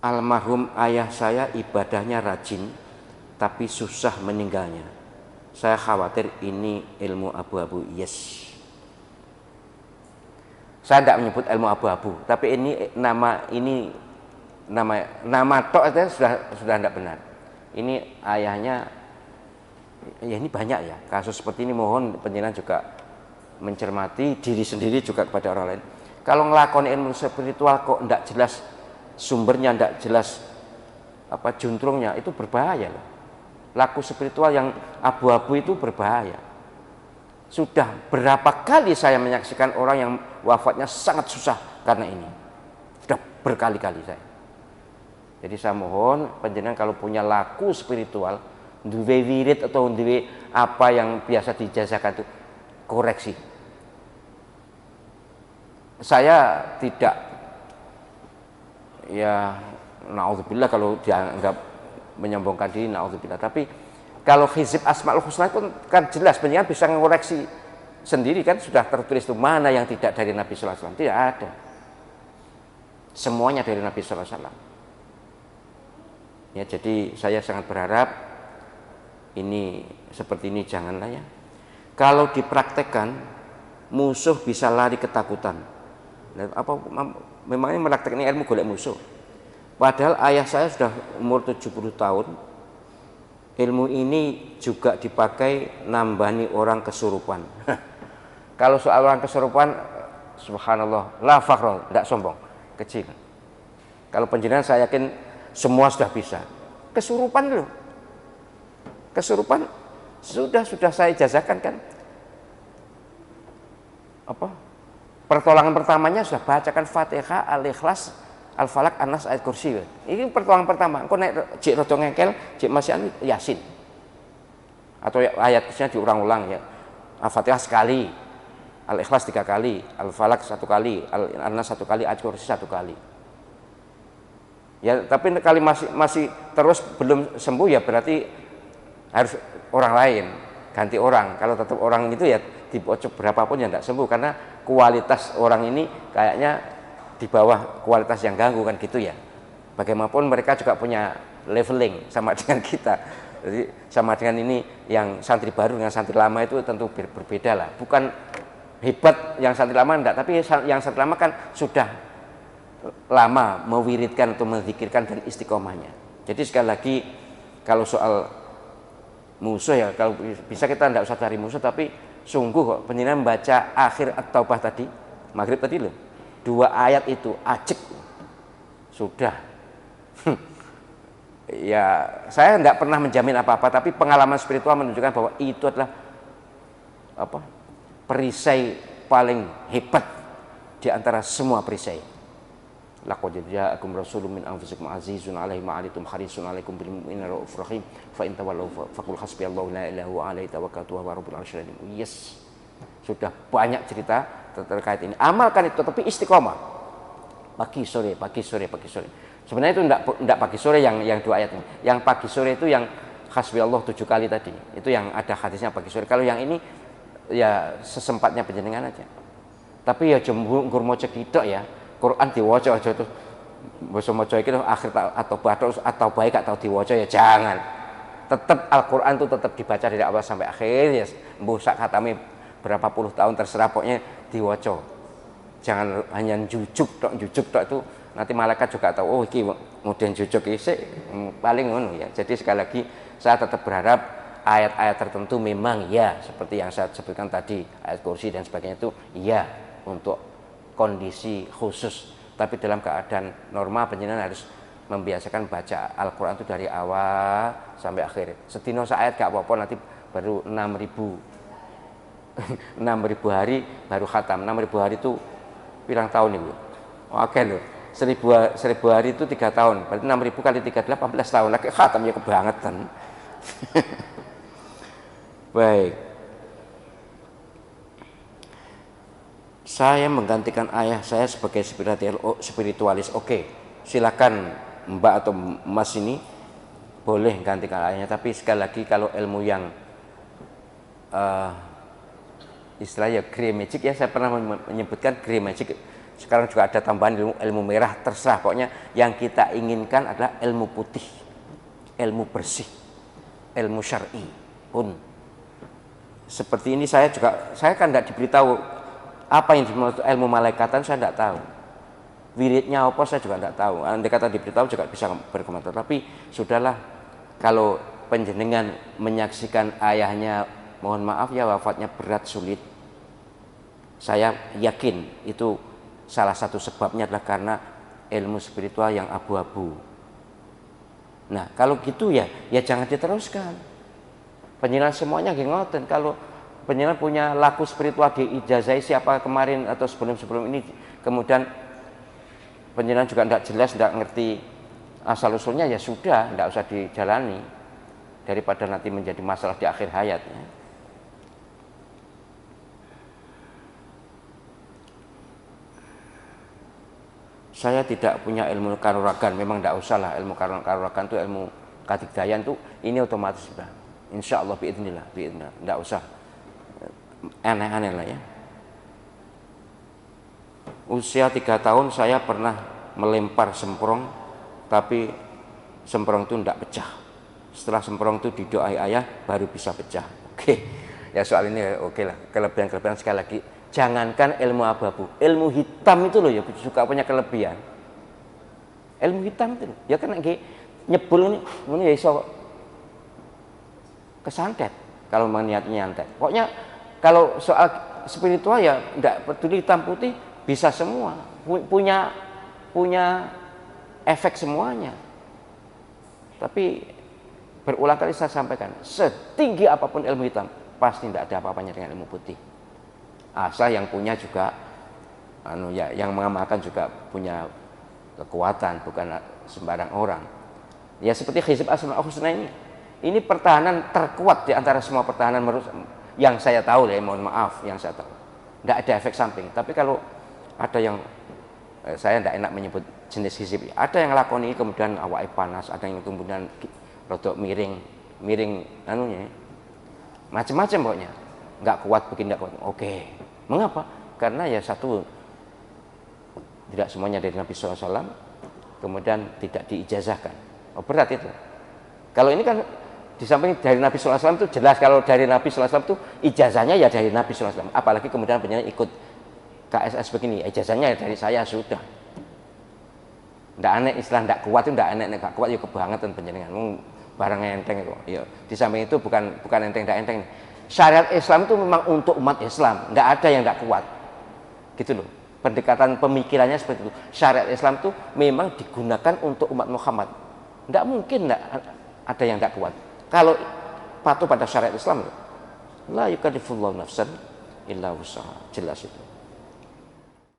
Almarhum ayah saya ibadahnya rajin, tapi susah meninggalnya. Saya khawatir ini ilmu abu-abu. Yes. Saya tidak menyebut ilmu abu-abu, tapi nama tok itu sudah tidak benar. Ini ayahnya, ya ini banyak ya kasus seperti ini. Mohon penjenengan juga mencermati diri sendiri juga kepada orang lain. Kalau ngelakoni ilmu spiritual kok tidak jelas sumbernya, tidak jelas juntrungnya, itu berbahaya loh. Laku spiritual yang abu-abu itu berbahaya. Sudah berapa kali saya menyaksikan orang yang wafatnya sangat susah karena ini. Sudah berkali-kali saya. Jadi saya mohon panjenengan kalau punya laku spiritual, duwe wirid atau duwe apa yang biasa dijazahkan itu, koreksi. Saya tidak, ya naudzubillah kalau dianggap menyombongkan diri, naudzubillah. Tapi kalau hizib asmaul husna pun kan jelas panjenengan bisa mengoreksi sendiri kan, sudah tertulis itu mana yang tidak dari Nabi sallallahu alaihi wasallam. Tidak ada. Semuanya dari Nabi sallallahu alaihi wasallam. Ya, jadi saya sangat berharap ini seperti ini janganlah ya. Kalau dipraktekkan, musuh bisa lari ketakutan. Memangnya mempraktekkan ilmu golek musuh. Padahal ayah saya sudah umur 70 tahun. Ilmu ini juga dipakai nambani orang kesurupan. Kalau soal orang kesurupan, subhanallah, la fakhra, tidak sombong, kecil. Kalau panjenengan saya yakin semua sudah bisa. Kesurupan loh. Kesurupan sudah saya jazakan kan. Pertolongan pertamanya sudah bacakan Fatihah, Al-Ikhlas, Al-Falaq, An-Nas, ayat kursi. Ini pertolongan pertama. Engko nek jek rada ngengkel, jek masih Yasin. Atau ayat kursinya diulang-ulang ya. Al-Fatihah sekali, Al-Ikhlas 3 kali, Al-Falaq 1 kali, An-Nas 1 kali, ayat kursi 1 kali. Ya, tapi kali masih terus belum sembuh ya berarti harus orang lain, ganti orang. Kalau tetap orang itu ya dipocok berapapun ya tidak sembuh, karena kualitas orang ini kayaknya di bawah kualitas yang ganggu kan gitu ya. Bagaimanapun mereka juga punya leveling sama dengan kita. Jadi sama dengan ini yang santri baru dengan santri lama itu tentu berbeda lah. Bukan hebat yang santri lama enggak, tapi yang santri lama kan sudah lama mewiridkan atau menzikirkan dan istiqomahnya. Jadi sekali lagi kalau soal musuh ya, kalau bisa kita tidak usah cari musuh, tapi sungguh kok penjenengan membaca akhir at-taubah tadi, maghrib tadi loh. 2 ayat itu ajek sudah. Ya saya tidak pernah menjamin apa-apa, tapi pengalaman spiritual menunjukkan bahwa itu adalah perisai paling hebat di antara semua perisai. Laqad ja'akum rasulun min anfusikum azizun 'alaihi ma 'anittum harisun 'alaikum bil mu'minina raufur rahim fa in tawallaw faqul hasbiyallahu la ilaha illa huwa 'alaihi tawakkaltu wa rabbul 'arsyil 'azim. Yes. Sudah banyak cerita terkait ini. Amalkan itu, tapi istiqomah. Pagi sore. Sebenarnya itu enggak pagi sore yang 2 ayat ini. Yang pagi sore itu yang hasbiyallah 7 kali tadi. Itu yang ada hadisnya pagi sore. Kalau yang ini ya sesempatnya panjenengan aja. Tapi ya jemur maca kitok ya. Quran diwaca aja terus basa maca iki akhir atau baik atau diwaca ya jangan. Tetap Al-Qur'an itu tetap dibaca dari awal sampai akhir ya. Mbuh sak khatame berapa puluh tahun terserah, pokoknya diwaca. Jangan hanya jujuk tok itu nanti malaikat juga tahu, oh iki muden jujuk iki paling ngono ya. Jadi sekali lagi saya tetap berharap ayat-ayat tertentu memang ya seperti yang saya sebutkan tadi, ayat kursi dan sebagainya itu ya untuk kondisi khusus, tapi dalam keadaan normal panjenengan harus membiasakan baca Al-Qur'an itu dari awal sampai akhir. Sedina ayat gak apa-apa, nanti baru 6.000 hari baru khatam. 6.000 hari itu pirang tahun Ibu? Oke loh. 1.000 hari itu 3 tahun. Berarti 6.000 kali 3 18 tahun. Lagi khatam ya kebangetan. Baik. Saya menggantikan ayah saya sebagai spiritualis. Oke, silakan Mbak atau Mas ini boleh gantikan ayahnya. Tapi sekali lagi kalau ilmu yang istilahnya grey magic ya, saya pernah menyebutkan grey magic Sekarang juga ada tambahan ilmu merah, terserah. Pokoknya yang kita inginkan adalah ilmu putih, ilmu bersih, ilmu syar'i pun. Seperti ini saya kan tidak diberitahu apa yang dimaksud ilmu malaikatan, saya tidak tahu. Wiridnya apa saya juga tidak tahu. Andai kata diberitahu juga bisa berkomentar. Tapi sudahlah, kalau panjenengan menyaksikan ayahnya, mohon maaf ya wafatnya berat sulit. Saya yakin itu salah satu sebabnya adalah karena ilmu spiritual yang abu-abu. Nah, kalau gitu ya jangan diteruskan. Panjenengan semuanya nggih ngoten. Kalau panjenengan punya laku spiritual diijazahi siapa kemarin atau sebelum ini, kemudian panjenengan juga tidak jelas, tidak ngerti asal usulnya, ya sudah, tidak usah dijalani daripada nanti menjadi masalah di akhir hayatnya. Saya tidak punya ilmu kanuragan, memang tidak usah lah ilmu kanuragan itu, ilmu kadigdayan itu ini otomatis sudah. Insya Allah biidznillah, tidak usah aneh-aneh lah ya. Usia 3 tahun saya pernah melempar semprong, tapi semprong itu tidak pecah. Setelah semprong itu didoai ayah baru bisa pecah. Oke, ya soal ini oke lah. Kelebihan sekali lagi, jangankan ilmu abu-abu, ilmu hitam itu loh ya juga punya kelebihan. Ilmu hitam itu ya kan nyebul ini ya iso kesantet kalau niatnya nyantet. Pokoknya kalau soal spiritual ya tidak peduli hitam putih, bisa semua, punya efek semuanya. Tapi berulang kali saya sampaikan, setinggi apapun ilmu hitam pasti tidak ada apa-apanya dengan ilmu putih. Asal yang punya juga yang mengamalkan juga punya kekuatan, bukan sembarang orang. Ya seperti Hizb Asmaul Husna ini pertahanan terkuat di antara semua pertahanan yang saya tahu ya, mohon maaf yang saya tahu. Tidak ada efek samping. Tapi kalau ada yang saya tidak enak menyebut jenis hizib, ada yang lakoni kemudian awake panas, ada yang kemudian rodok miring macam-macam pokoknya, nggak kuat begini, nggak kuat. Oke, mengapa? Karena ya satu, tidak semuanya dari Nabi SAW, kemudian tidak diijazahkan. Oh berat itu. Kalau ini kan di samping dari Nabi SAW itu jelas, kalau dari Nabi SAW itu ijazahnya ya dari Nabi SAW. Apalagi kemudian penyanyi ikut KSS begini, ijazahnya dari saya sudah. Ndak aneh istilah ndak kuat itu, ndak aneh, ndak kuat ya kebangetan panjenengan. Barang enteng itu. Ya, di samping itu bukan enteng, ndak enteng. Syariat Islam itu memang untuk umat Islam, ndak ada yang ndak kuat. Gitu loh. Pendekatan pemikirannya seperti itu. Syariat Islam itu memang digunakan untuk umat Muhammad. Ndak mungkin ndak ada yang ndak kuat. Kalau patuh pada syariat Islam, la yukallifullahu nafsan illa wus'aha, jelas itu.